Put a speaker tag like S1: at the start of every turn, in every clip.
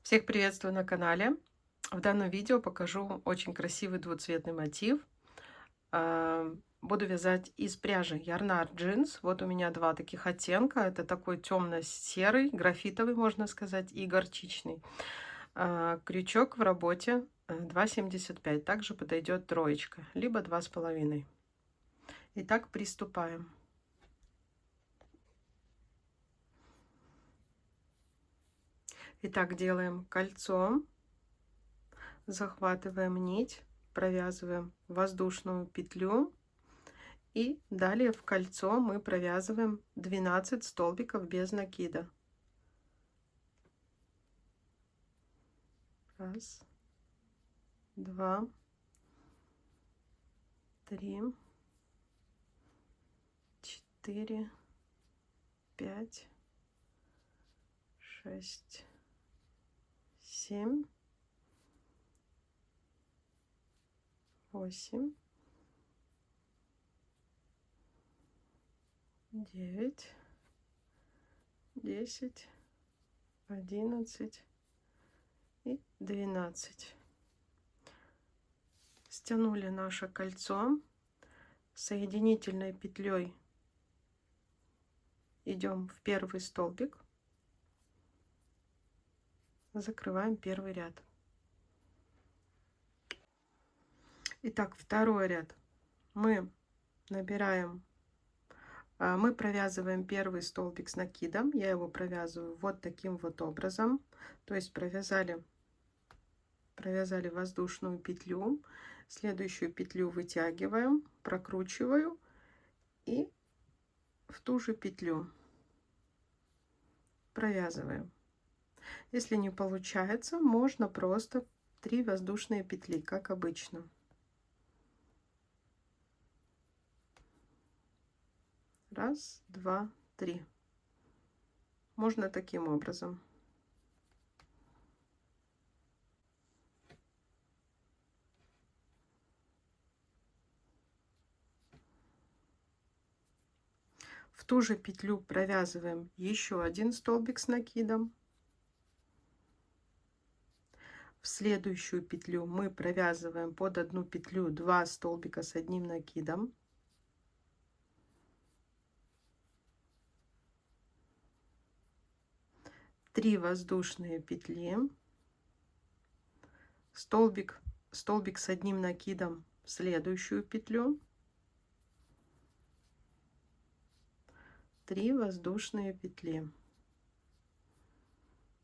S1: Всех приветствую на канале. В данном видео покажу очень красивый двуцветный мотив. Буду вязать из пряжи Yarnart Jeans. Вот у меня два таких оттенка. Это такой темно-серый, графитовый, можно сказать, и горчичный. Крючок в работе 2,75. Также подойдет троечка, либо 2,5. Итак, приступаем. Итак, делаем кольцо, захватываем нить, провязываем воздушную петлю и далее в кольцо мы провязываем 12 столбиков без накида. Раз, два, три, 4, 5, 6, 7, 8, 9, 10, 11 и 12. Стянули наше кольцо, соединительной петлей идем в первый столбик, закрываем первый ряд. Итак, второй ряд мы набираем, мы провязываем первый столбик с накидом. Я его провязываю вот таким вот образом, то есть провязали воздушную петлю, следующую петлю вытягиваем, прокручиваю и в ту же петлю провязываем. Если не получается, можно просто 3 воздушные петли, как обычно. Раз, два, три. Можно таким образом. В ту же петлю провязываем еще один столбик с накидом. В следующую петлю мы провязываем под одну петлю 2 столбика с одним накидом. Три воздушные петли, столбик с одним накидом в следующую петлю, 3 воздушные петли.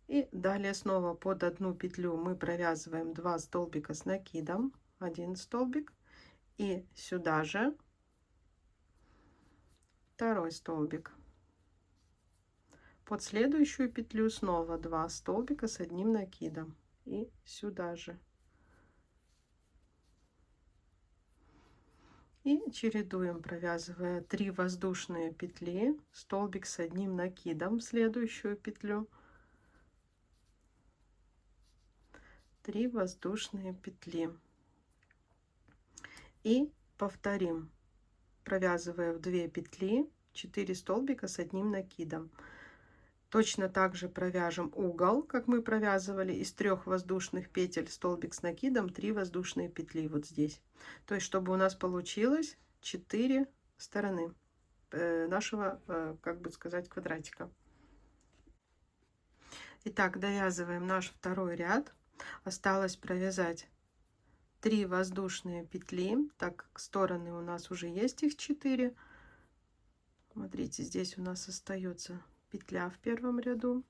S1: И далее снова под одну петлю мы провязываем 2 столбика с накидом, 1 столбик, и сюда же второй столбик. Под следующую петлю снова 2 столбика с одним накидом, и сюда же. И чередуем, провязывая 3 воздушные петли, столбик с одним накидом в следующую петлю, 3 воздушные петли. И повторим, провязывая в 2 петли 4 столбика с одним накидом. Точно так же провяжем угол, как мы провязывали, из 3 воздушных петель столбик с накидом, 3 воздушные петли вот здесь. То есть, чтобы у нас получилось 4 стороны нашего, как бы сказать, квадратика. Итак, довязываем наш второй ряд. Осталось провязать 3 воздушные петли, так как стороны у нас уже есть их 4. Смотрите, здесь у нас остается петля в первом ряду.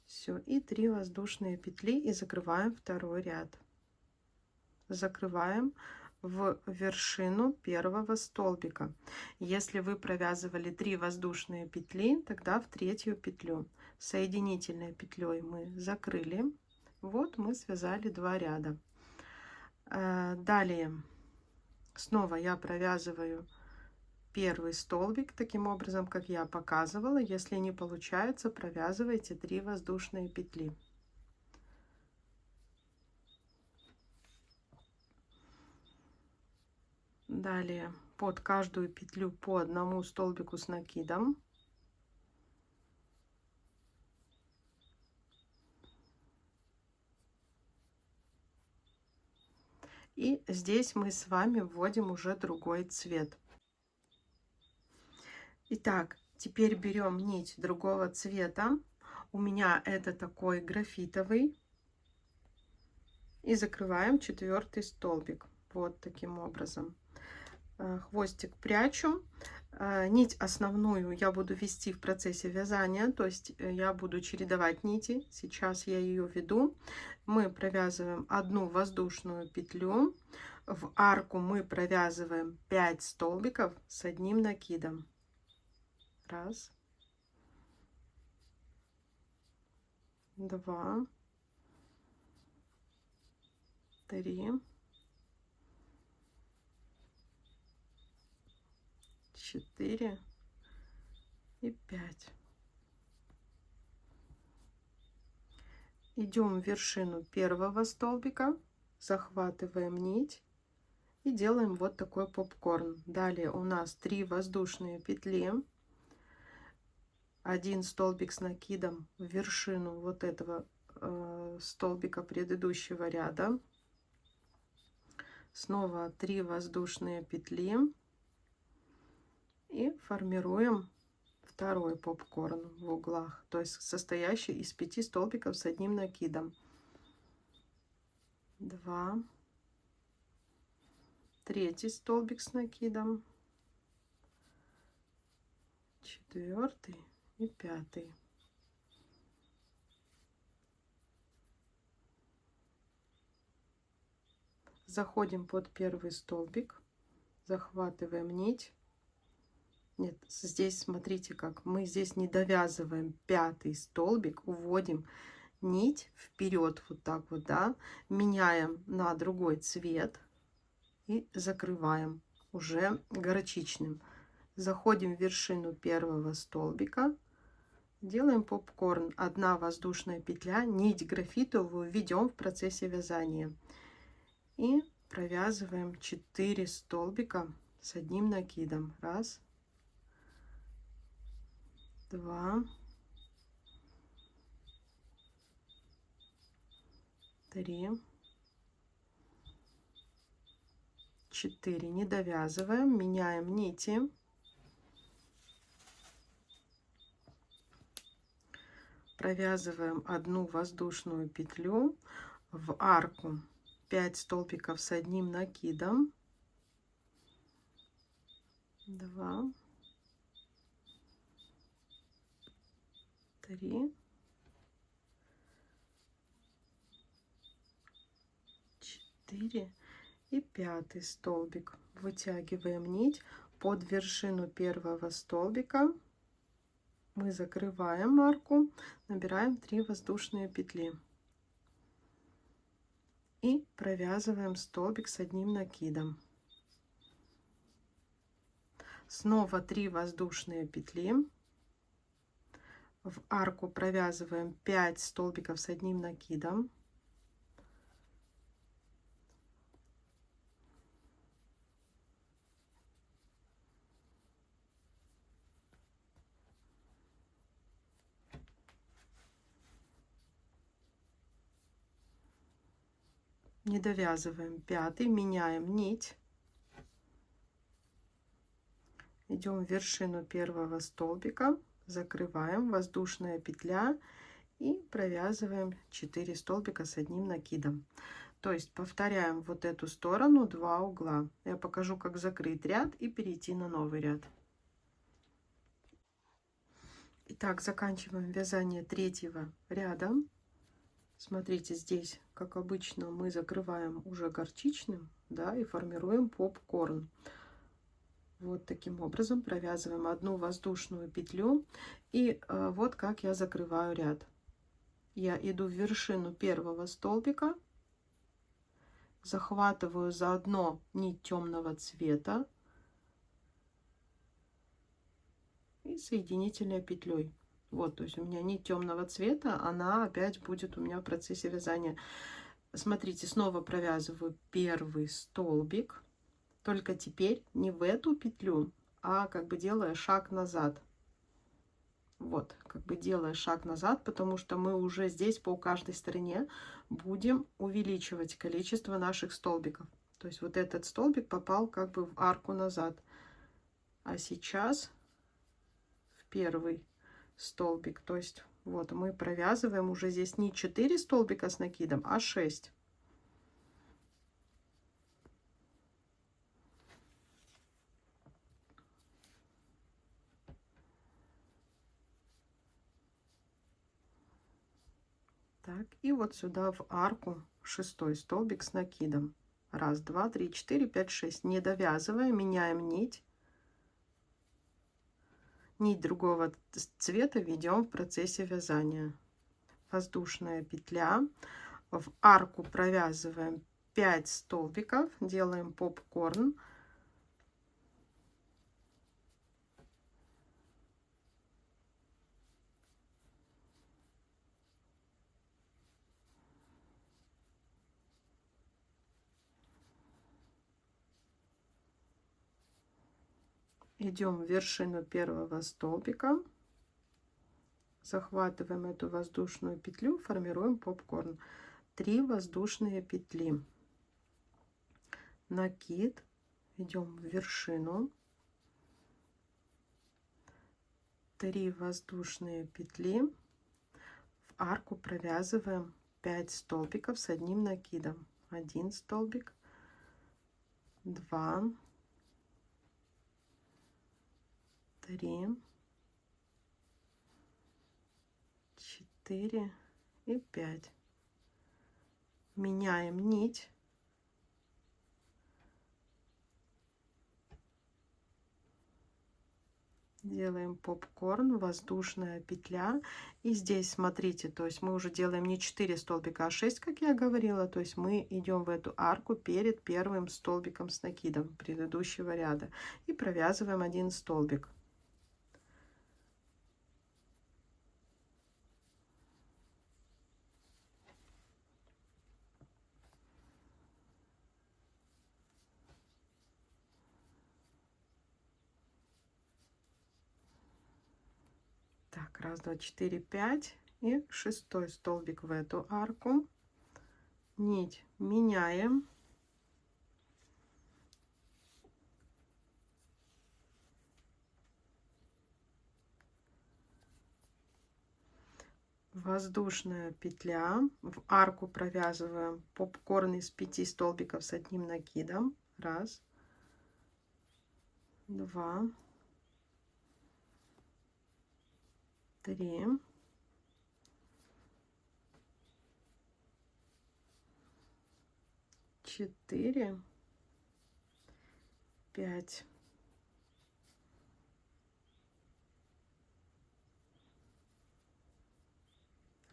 S1: Все, и 3 воздушные петли, и закрываем второй ряд. Закрываем в вершину первого столбика. Если вы провязывали 3 воздушные петли, тогда в третью петлю соединительной петлей мы закрыли. Вот мы связали 2 ряда. Далее снова я провязываю первый столбик таким образом, как я показывала. Если не получается, провязывайте 3 воздушные петли. Далее под каждую петлю по одному столбику с накидом. И здесь мы с вами вводим уже другой цвет. Итак, теперь берем нить другого цвета. У меня это такой графитовый. И закрываем 4-й столбик. Вот таким образом. Хвостик прячу. Нить основную я буду вести в процессе вязания, то есть я буду чередовать нити. Сейчас я ее веду. Мы провязываем одну воздушную петлю. В арку мы провязываем 5 столбиков с одним накидом. Раз, два, три, 4 и 5. Идем в вершину первого столбика, захватываем нить и делаем вот такой попкорн. Далее у нас 3 воздушные петли, 1 столбик с накидом в вершину вот этого столбика предыдущего ряда, снова 3 воздушные петли и формируем второй попкорн в углах, то есть состоящий из 5 столбиков с одним накидом. 2, 3 столбик с накидом, 4 и 5. Заходим под первый столбик, захватываем нить. Нет, здесь смотрите, как мы здесь не довязываем 5-й столбик, уводим нить вперед вот так вот, да, меняем на другой цвет и закрываем уже горчичным. Заходим в вершину первого столбика, делаем попкорн, 1 воздушная петля, нить графитовую ведем в процессе вязания и провязываем 4 столбика с одним накидом. Раз, 2, 3, 4. Не довязываем, меняем нити. Провязываем 1 воздушную петлю в арку, 5 столбиков с одним накидом. 2, 3, 4 и 5 столбик. Вытягиваем нить под вершину первого столбика. Мы закрываем арку, набираем 3 воздушные петли и провязываем столбик с одним накидом. Снова 3 воздушные петли. В арку провязываем 5 столбиков с одним накидом. Не довязываем 5-й, меняем нить. Идем в вершину первого столбика, закрываем, воздушная петля и провязываем 4 столбика с одним накидом. То есть повторяем вот эту сторону 2 угла. Я покажу, как закрыть ряд и перейти на новый ряд. Итак, заканчиваем вязание 3-го ряда. Смотрите, здесь, как обычно, мы закрываем уже горчичным, да, и формируем попкорн. Вот таким образом провязываем 1 воздушную петлю. И вот как я закрываю ряд. Я иду в вершину первого столбика, захватываю заодно нить темного цвета и соединительной петлей. Вот, то есть у меня нить темного цвета, она опять будет у меня в процессе вязания. Смотрите, снова провязываю первый столбик, только теперь не в эту петлю, а как бы делая шаг назад. Вот, как бы делая шаг назад, потому что мы уже здесь по каждой стороне будем увеличивать количество наших столбиков. То есть вот этот столбик попал как бы в арку назад. А сейчас в первый столбик. То есть вот мы провязываем уже здесь не 4 столбика с накидом, а 6. Так, и вот сюда в арку 6 столбик с накидом. Раз, два, три, четыре, пять, шесть. Не довязывая, меняем нить. Нить другого цвета ведем в процессе вязания. Воздушная петля. В арку провязываем 5 столбиков, делаем попкорн. Идем в вершину первого столбика, захватываем эту воздушную петлю, формируем попкорн. 3 воздушные петли, накид, идем в вершину, 3 воздушные петли, в арку провязываем 5 столбиков с одним накидом. 1 столбик, 2, 3, 4 и 5. Меняем нить. Делаем попкорн, воздушная петля. И здесь смотрите, то есть мы уже делаем не 4 столбика, а 6, как я говорила. То есть мы идем в эту арку перед первым столбиком с накидом предыдущего ряда. И провязываем 1 столбик. Так, раз, два, четыре, пять. И 6 столбик в эту арку. Нить меняем. Воздушная петля. В арку провязываем попкорн из 5 столбиков с одним накидом. Раз, два, 3, 4, 5.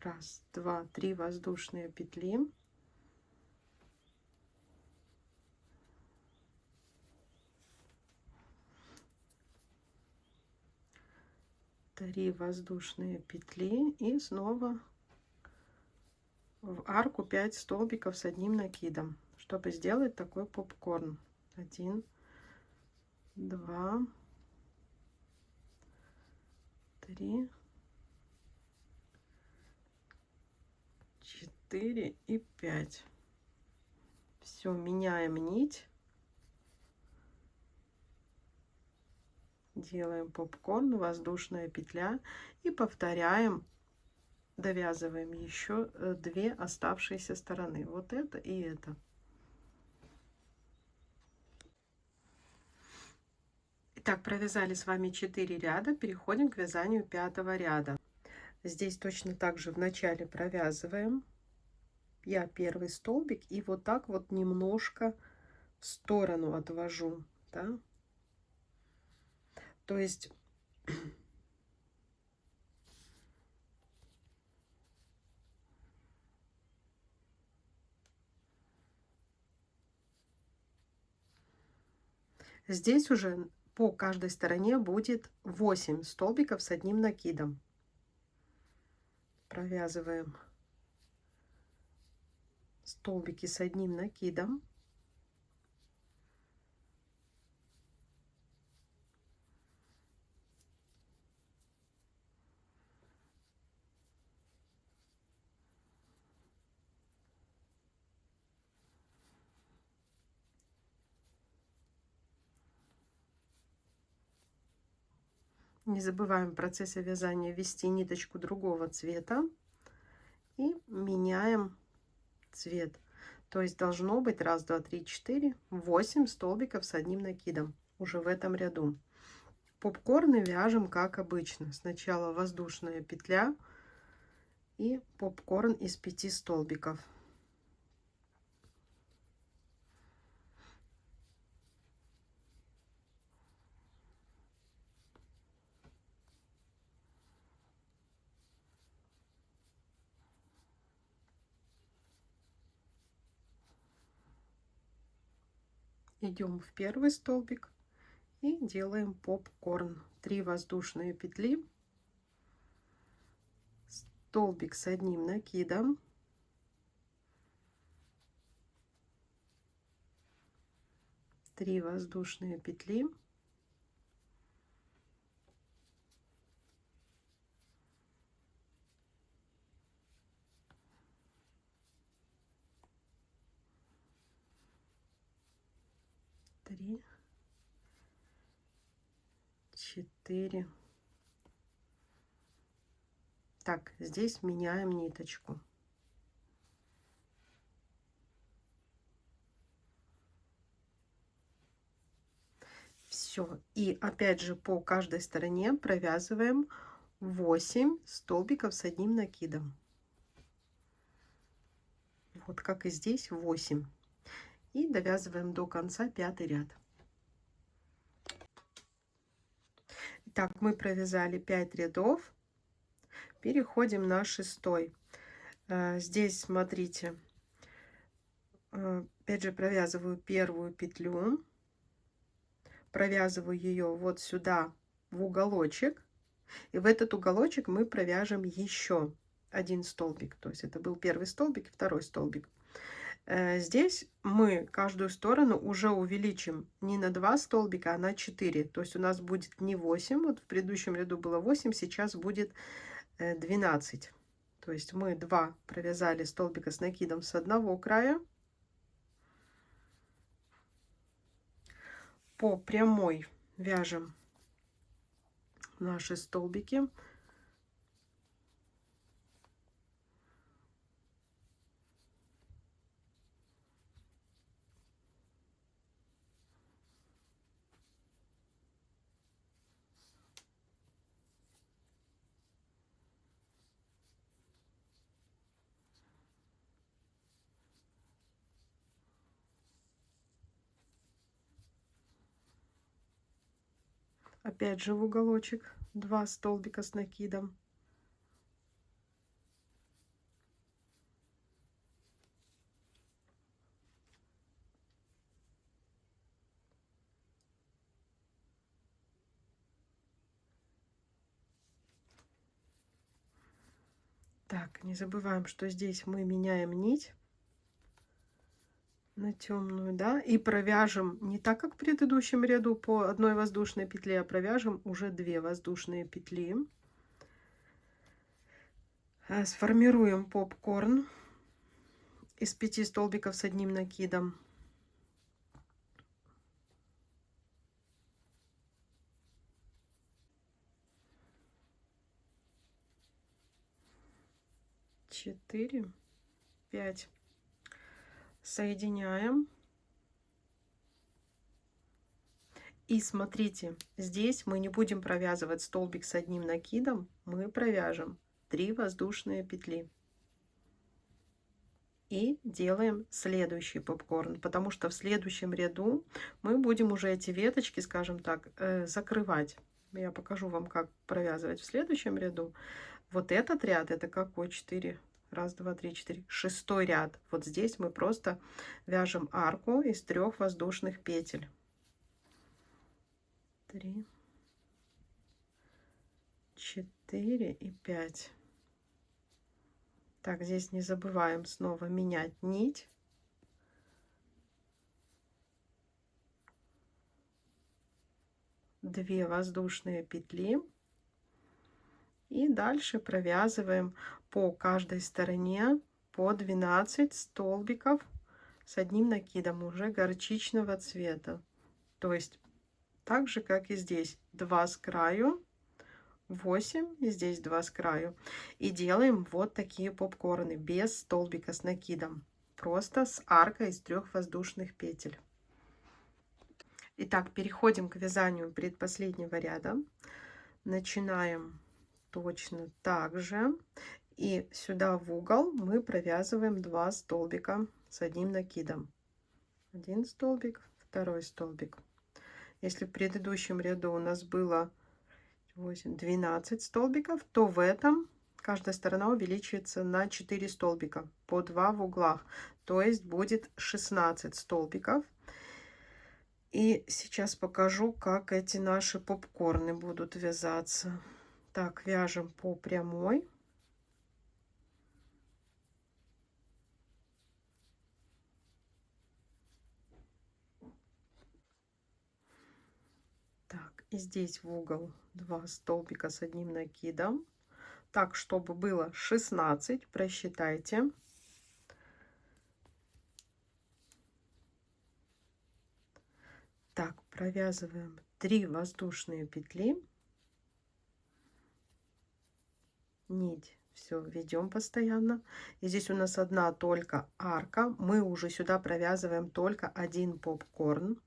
S1: Раз, два, 3 воздушные петли. Три воздушные петли и снова в арку 5 столбиков с одним накидом, чтобы сделать такой попкорн. 1, 2, 3, 4 и 5. Все, меняем нить. Делаем попкорн, воздушная петля и повторяем, довязываем еще 2 оставшиеся стороны. Вот это и это. Итак, провязали с вами 4 ряда, переходим к вязанию 5-го ряда. Здесь точно так же в начале провязываем я первый столбик и вот так вот немножко в сторону отвожу, да? То есть здесь уже по каждой стороне будет 8 столбиков с одним накидом. Провязываем столбики с одним накидом. Не забываем в процессе вязания ввести ниточку другого цвета и меняем цвет. То есть должно быть 1, 2, 3, 4, 8 столбиков с одним накидом уже в этом ряду. Попкорны вяжем как обычно. Сначала воздушная петля и попкорн из 5 столбиков. Идем в первый столбик и делаем попкорн. 3 воздушные петли, столбик с одним накидом, 3 воздушные петли, три, 4. Так, здесь меняем ниточку. Все. И опять же по каждой стороне провязываем 8 столбиков с одним накидом. Вот как и здесь 8. И довязываем до конца 5 ряд. Так, мы провязали 5 рядов. Переходим на 6. Здесь, смотрите, опять же провязываю первую петлю, провязываю ее вот сюда в уголочек, и в этот уголочек мы провяжем еще один столбик. То есть это был первый столбик и второй столбик. Здесь мы каждую сторону уже увеличим не на 2 столбика, а на 4. То есть у нас будет не 8, вот в предыдущем ряду было 8, сейчас будет 12. То есть мы 2 провязали столбика с накидом с одного края. По прямой вяжем наши столбики. Опять же в уголочек 2 столбика с накидом. Так, не забываем, что здесь мы меняем нить на темную, да, и провяжем не так, как в предыдущем ряду по одной воздушной петле, а провяжем уже 2 воздушные петли. Сформируем попкорн из 5 столбиков с одним накидом. Четыре, 5. Соединяем. И смотрите, здесь мы не будем провязывать столбик с одним накидом, мы провяжем 3 воздушные петли. И делаем следующий попкорн, потому что в следующем ряду мы будем уже эти веточки, скажем так, закрывать. Я покажу вам, как провязывать в следующем ряду. Вот этот ряд, это какой? 4. 1, 2, 3, 4. 6 ряд. Вот здесь мы просто вяжем арку из 3 воздушных петель. 3, 4 и 5. Так, здесь не забываем снова менять нить. Две воздушные петли. И дальше провязываем по каждой стороне по 12 столбиков с одним накидом уже горчичного цвета. То есть так же, как и здесь. 2 с краю, 8, и здесь 2 с краю. И делаем вот такие попкорны без столбика с накидом. Просто с аркой из 3 воздушных петель. Итак, переходим к вязанию предпоследнего ряда. Начинаем точно так же. И сюда в угол мы провязываем 2 столбика с одним накидом. Один столбик, второй столбик. Если в предыдущем ряду у нас было 8, 12 столбиков, то в этом каждая сторона увеличивается на 4 столбика, по 2 в углах. То есть будет 16 столбиков. И сейчас покажу, как эти наши попкорны будут вязаться. Так, вяжем по прямой. Так, и здесь в угол 2 столбика с одним накидом. Так, чтобы было 16, просчитайте. Так, провязываем 3 воздушные петли. Нить все ведем постоянно. И здесь у нас одна только арка. Мы уже сюда провязываем только один попкорн.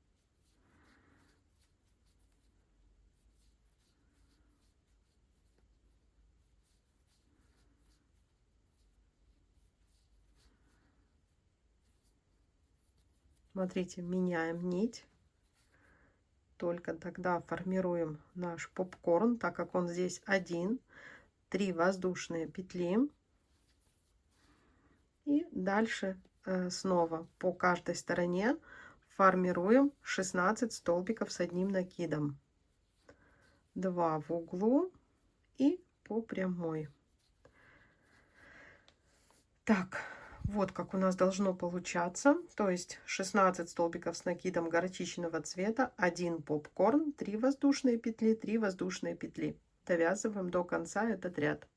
S1: Смотрите, меняем нить. Только тогда формируем наш попкорн, так как он здесь один. 3 воздушные петли. И дальше снова по каждой стороне формируем 16 столбиков с одним накидом. 2 в углу и по прямой. Так, вот как у нас должно получаться. То есть 16 столбиков с накидом горчичного цвета, 1 попкорн, 3 воздушные петли, 3 воздушные петли. Довязываем до конца этот ряд.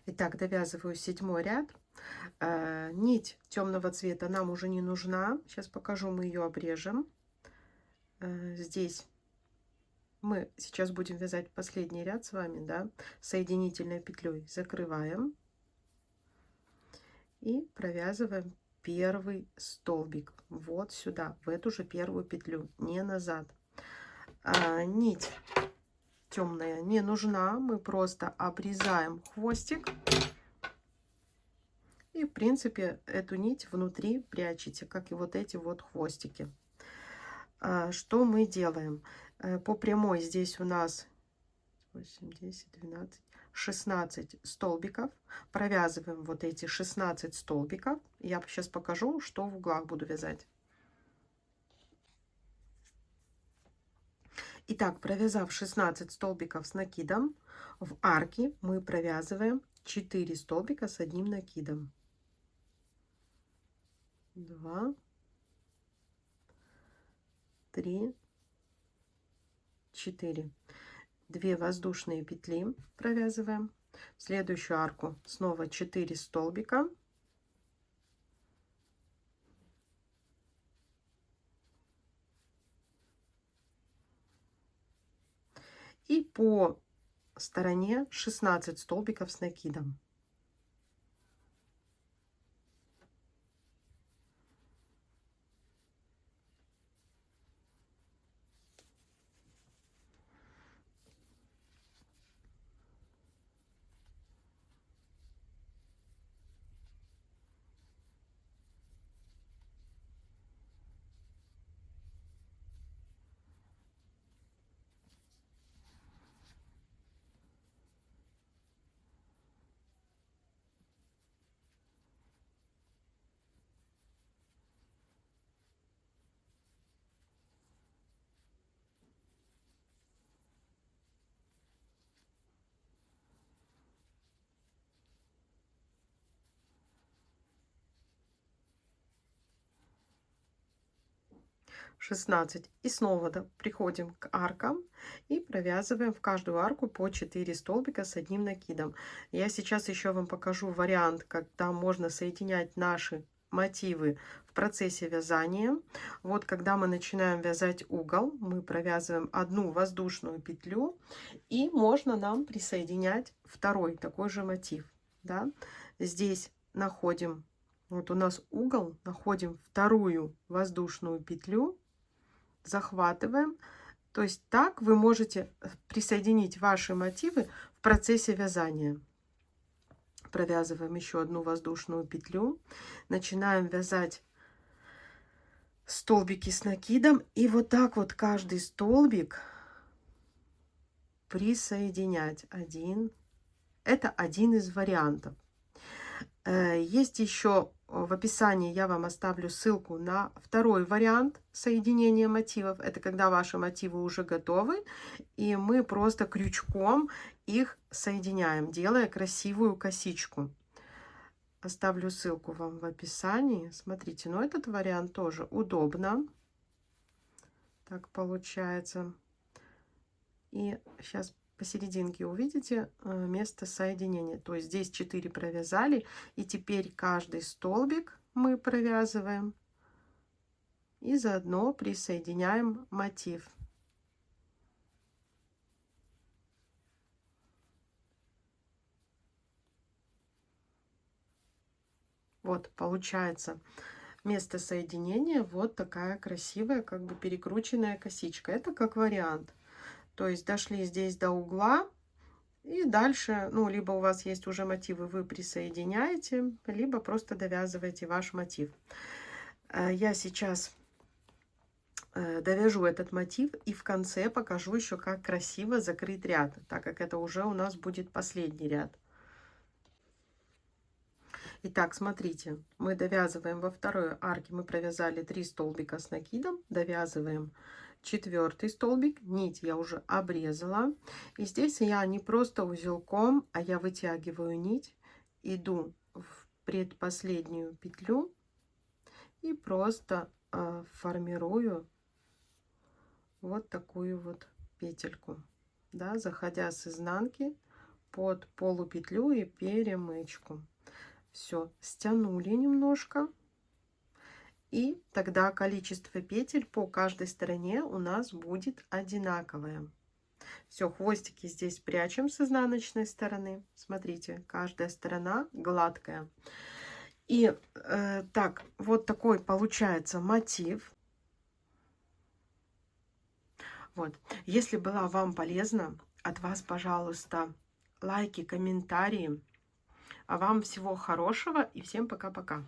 S1: Итак, довязываю 7-й ряд. Нить темного цвета нам уже не нужна. Сейчас покажу, мы ее обрежем. Здесь мы сейчас будем вязать последний ряд с вами, да, соединительной петлей. Закрываем и провязываем первый столбик вот сюда, в эту же первую петлю, не назад. Нить темная не нужна, мы просто обрезаем хвостик и в принципе эту нить внутри прячете, как и вот эти вот хвостики. Что мы делаем? По прямой здесь у нас 8, 10, 12, 16 столбиков. Провязываем вот эти 16 столбиков. Я сейчас покажу, что в углах буду вязать. Итак, провязав 16 столбиков с накидом, в арке мы провязываем 4 столбика с одним накидом. 2, 3, 4. 2 воздушные петли провязываем. В следующую арку снова 4 столбика. И по стороне 16 столбиков с накидом. Шестнадцать. И снова приходим к аркам и провязываем в каждую арку по 4 столбика с одним накидом. Я сейчас еще вам покажу вариант, когда можно соединять наши мотивы в процессе вязания. Вот когда мы начинаем вязать угол, мы провязываем одну воздушную петлю, и можно нам присоединять второй такой же мотив. Да? Здесь находим, вот у нас угол, находим вторую воздушную петлю, захватываем. То есть так вы можете присоединить ваши мотивы в процессе вязания. Провязываем еще одну воздушную петлю, начинаем вязать столбики с накидом, и вот так вот каждый столбик присоединять один. Это один из вариантов. Есть еще в описании, я вам оставлю ссылку на второй вариант соединения мотивов. Это когда ваши мотивы уже готовы, и мы просто крючком их соединяем, делая красивую косичку. Оставлю ссылку вам в описании. Смотрите, но этот вариант тоже удобно. Так получается. И сейчас посерединке увидите место соединения. То есть здесь 4 провязали, и теперь каждый столбик мы провязываем и заодно присоединяем мотив. Вот получается место соединения, вот такая красивая, как бы перекрученная косичка. Это как вариант. То есть дошли здесь до угла, и дальше, ну, либо у вас есть уже мотивы, вы присоединяете, либо просто довязываете ваш мотив. Я сейчас довяжу этот мотив и в конце покажу еще, как красиво закрыть ряд, так как это уже у нас будет последний ряд. Итак, смотрите, мы довязываем во второй арке, мы провязали 3 столбика с накидом, довязываем 4-й столбик, нить я уже обрезала, и здесь я не просто узелком, а я вытягиваю нить, иду в предпоследнюю петлю и просто формирую вот такую вот петельку, да, заходя с изнанки под полупетлю и перемычку. Все, стянули немножко, и тогда количество петель по каждой стороне у нас будет одинаковое. Все, хвостики здесь прячем с изнаночной стороны. Смотрите, каждая сторона гладкая. И так, вот такой получается мотив. Вот, если была вам полезна, от вас, пожалуйста, лайки, комментарии. А вам всего хорошего и всем пока-пока.